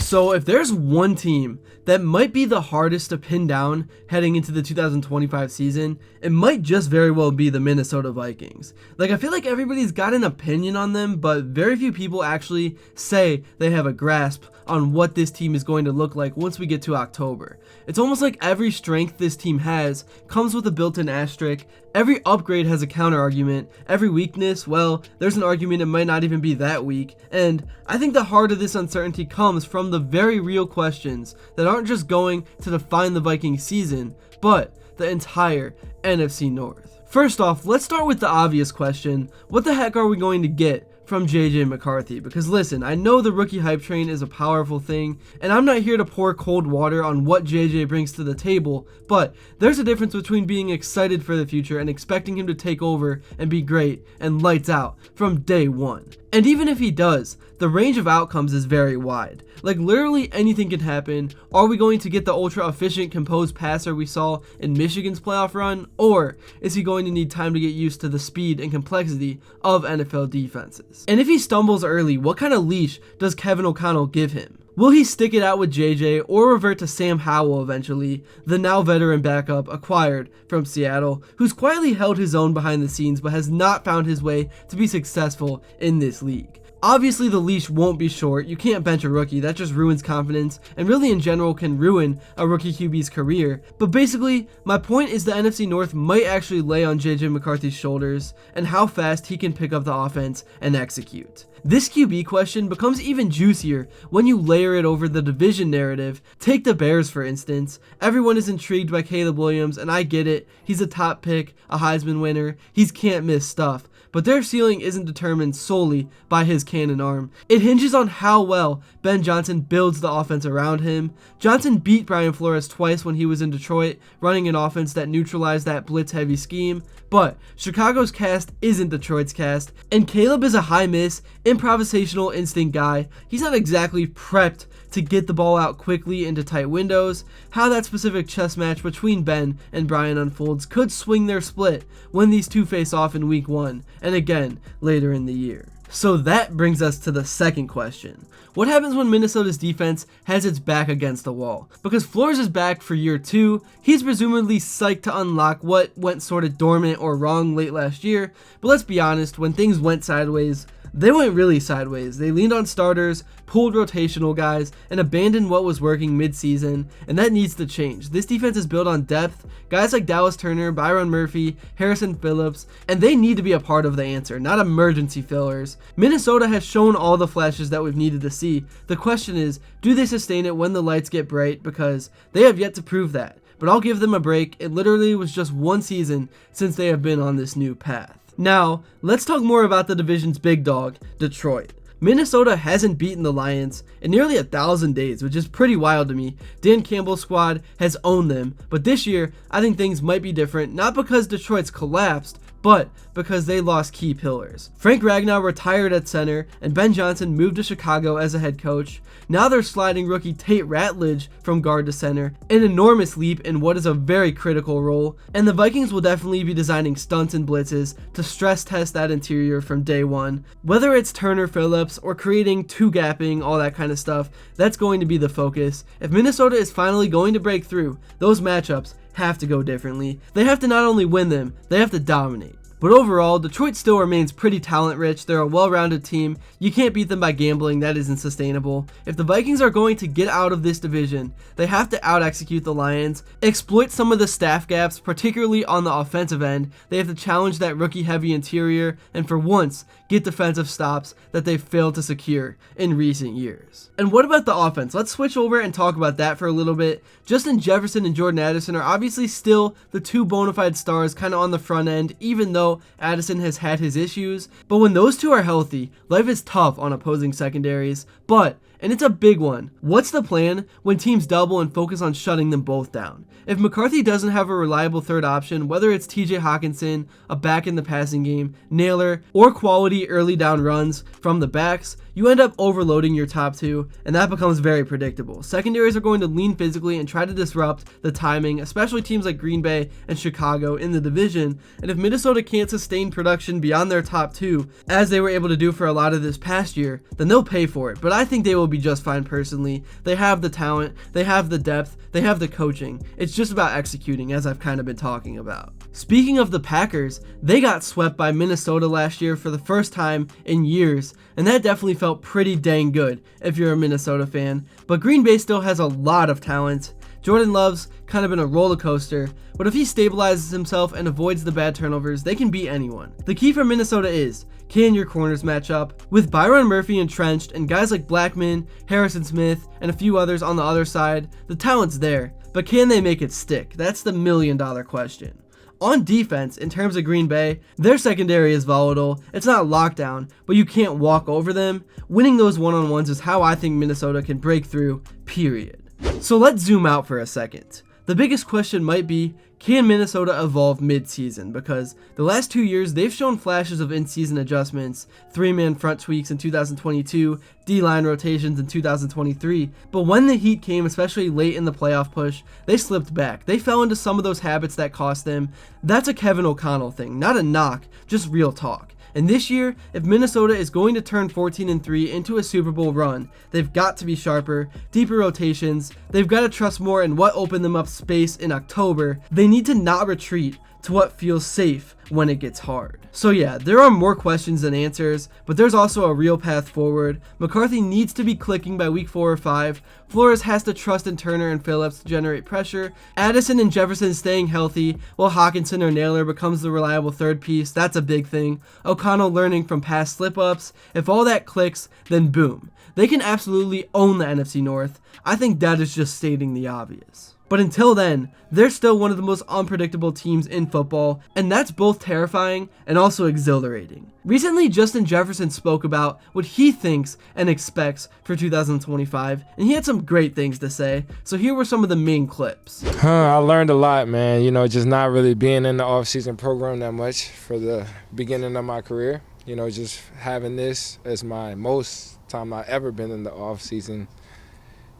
So if there's one team that might be the hardest to pin down heading into the 2025 season, it might just very well be the Minnesota Vikings. Like, I feel like everybody's got an opinion on them, but very few people actually say they have a grasp on what this team is going to look like once we get to October. It's almost like every strength this team has comes with a built-in asterisk. Every upgrade has a counter argument. Every weakness, well, there's an argument it might not even be that weak. And I think the heart of this uncertainty comes from the very real questions that aren't just going to define the Vikings season, but the entire NFC North. First off, let's start with the obvious question. What the heck are we going to get from JJ McCarthy? Because listen, I know the rookie hype train is a powerful thing, and I'm not here to pour cold water on what JJ brings to the table, but there's a difference between being excited for the future and expecting him to take over and be great and lights out from day one. And even if he does, the range of outcomes is very wide. Like, literally anything can happen. Are we going to get the ultra efficient, composed passer we saw in Michigan's playoff run? Or is he going to need time to get used to the speed and complexity of NFL defenses? And if he stumbles early, what kind of leash does Kevin O'Connell give him? Will he stick it out with JJ or revert to Sam Howell eventually, the now veteran backup acquired from Seattle, who's quietly held his own behind the scenes but has not found his way to be successful in this league? Obviously, the leash won't be short. You can't bench a rookie. That just ruins confidence and really in general can ruin a rookie QB's career. But basically, my point is the NFC North might actually lay on JJ McCarthy's shoulders and how fast he can pick up the offense and execute. This QB question becomes even juicier when you layer it over the division narrative. Take the Bears, for instance. Everyone is intrigued by Caleb Williams, and I get it. He's a top pick, a Heisman winner. He's can't miss stuff. But their ceiling isn't determined solely by his cannon arm. It hinges on how well Ben Johnson builds the offense around him. Johnson beat Brian Flores twice when he was in Detroit, running an offense that neutralized that blitz-heavy scheme. But Chicago's cast isn't Detroit's cast, and Caleb is a high-miss, improvisational instinct guy. He's not exactly prepped to get the ball out quickly into tight windows. How that specific chess match between Ben and Brian unfolds could swing their split when these two face off in week 1 and again later in the year. So that brings us to the second question. What happens when Minnesota's defense has its back against the wall? Because Flores is back for year 2, he's presumably psyched to unlock what went sort of dormant or wrong late last year, but let's be honest, when things went sideways, they went really sideways. They leaned on starters, pulled rotational guys, and abandoned what was working mid-season, and that needs to change. This defense is built on depth, guys like Dallas Turner, Byron Murphy, Harrison Phillips, and they need to be a part of the answer, not emergency fillers. Minnesota has shown all the flashes that we've needed to see. The question is, do they sustain it when the lights get bright? Because they have yet to prove that. But I'll give them a break. It literally was just one season since they have been on this new path. Now, let's talk more about the division's big dog, Detroit. Minnesota hasn't beaten the Lions in nearly 1,000 days, which is pretty wild to me. Dan Campbell's squad has owned them, but this year, I think things might be different, not because Detroit's collapsed, but because they lost key pillars. Frank Ragnow retired at center, and Ben Johnson moved to Chicago as a head coach. Now they're sliding rookie Tate Ratledge from guard to center, an enormous leap in what is a very critical role, and the Vikings will definitely be designing stunts and blitzes to stress test that interior from day one. Whether it's Turner Phillips or creating two-gapping, all that kind of stuff, that's going to be the focus. If Minnesota is finally going to break through, those matchups have to go differently. They have to not only win them, they have to dominate. But overall, Detroit still remains pretty talent-rich. They're a well-rounded team. You can't beat them by gambling. That isn't sustainable. If the Vikings are going to get out of this division, they have to out-execute the Lions, exploit some of the staff gaps, particularly on the offensive end. They have to challenge that rookie-heavy interior, and for once, get defensive stops that they've failed to secure in recent years. And what about the offense? Let's switch over and talk about that for a little bit. Justin Jefferson and Jordan Addison are obviously still the two bona fide stars kind of on the front end, even though Addison has had his issues. But when those two are healthy, life is tough on opposing secondaries. But, and it's a big one, what's the plan when teams double and focus on shutting them both down? If McCarthy doesn't have a reliable third option, whether it's TJ Hawkinson, a back in the passing game, Naylor, or quality early down runs from the backs, you end up overloading your top two, and that becomes very predictable. Secondaries are going to lean physically and try to disrupt the timing, especially teams like Green Bay and Chicago in the division, and if Minnesota can't sustain production beyond their top two, as they were able to do for a lot of this past year, then they'll pay for it, but I think they will will be just fine personally. They have the talent, they have the depth, they have the coaching. It's just about executing, as I've kind of been talking about. Speaking of the Packers, they got swept by Minnesota last year for the first time in years, and that definitely felt pretty dang good if you're a Minnesota fan. But Green Bay still has a lot of talent. Jordan Love's kind of been a roller coaster, but if he stabilizes himself and avoids the bad turnovers, they can beat anyone. The key for Minnesota is, can your corners match up? With Byron Murphy entrenched and guys like Blackman, Harrison Smith, and a few others on the other side, the talent's there, but can they make it stick? That's the million-dollar question. On defense, in terms of Green Bay, their secondary is volatile. It's not lockdown, but you can't walk over them. Winning those one-on-ones is how I think Minnesota can break through, period. So let's zoom out for a second. The biggest question might be, can Minnesota evolve mid-season? Because the last 2 years, they've shown flashes of in-season adjustments, 3-man front tweaks in 2022, D-line rotations in 2023, but when the heat came, especially late in the playoff push, they slipped back. They fell into some of those habits that cost them. That's a Kevin O'Connell thing, not a knock, just real talk. And this year, if Minnesota is going to turn 14-3 into a Super Bowl run, they've got to be sharper, deeper rotations, they've got to trust more in what opened them up space in October. They need to not retreat to what feels safe when it gets hard. So yeah, there are more questions than answers, but there's also a real path forward. McCarthy needs to be clicking by week 4 or 5. Flores has to trust in Turner and Phillips to generate pressure. Addison and Jefferson staying healthy, while Hawkinson or Naylor becomes the reliable third piece. That's a big thing. O'Connell learning from past slip-ups. If all that clicks, then boom. They can absolutely own the NFC North. I think that is just stating the obvious. But until then, they're still one of the most unpredictable teams in football, and that's both terrifying and also exhilarating. Recently, Justin Jefferson spoke about what he thinks and expects for 2025, and he had some great things to say, so here were some of the main clips. I learned a lot, man. You know, just not really being in the off-season program that much for the beginning of my career. You know, just having this as my most time I've ever been in the off-season,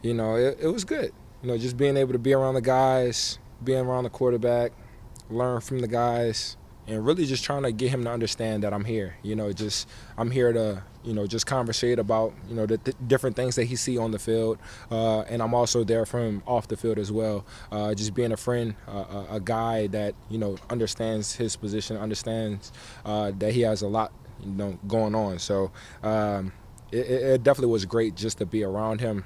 you know, it was good. You know, just being able to be around the guys, being around the quarterback, learn from the guys, and really just trying to get him to understand that I'm here. You know, just I'm here to, you know, just conversate about, you know, the different things that he see on the field, and I'm also there for him off the field as well. Just being a friend, a guy that, you know, understands his position, understands that he has a lot, you know, going on. So it definitely was great just to be around him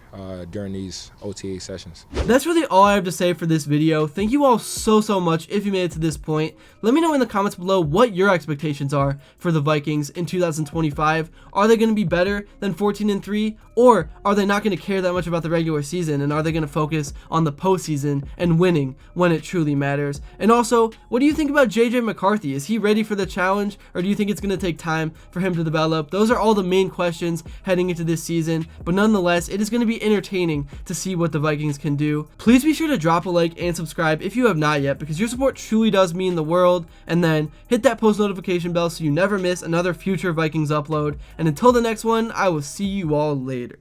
during these OTA sessions. That's really all I have to say for this video. Thank you all so much if you made it to this point. Let me know in the comments below what your expectations are for the Vikings in 2025. Are they going to be better than 14-3, or are they not going to care that much about the regular season, and are they going to focus on the postseason and winning when it truly matters? And also, what do you think about JJ McCarthy? Is he ready for the challenge, or do you think it's going to take time for him to develop? Those are all the main questions heading into this season, but nonetheless, it is going to be entertaining to see what the Vikings can do. Please be sure to drop a like and subscribe if you have not yet, because your support truly does mean the world. And then hit that post notification bell so you never miss another future Vikings upload. And until the next one, I will see you all later.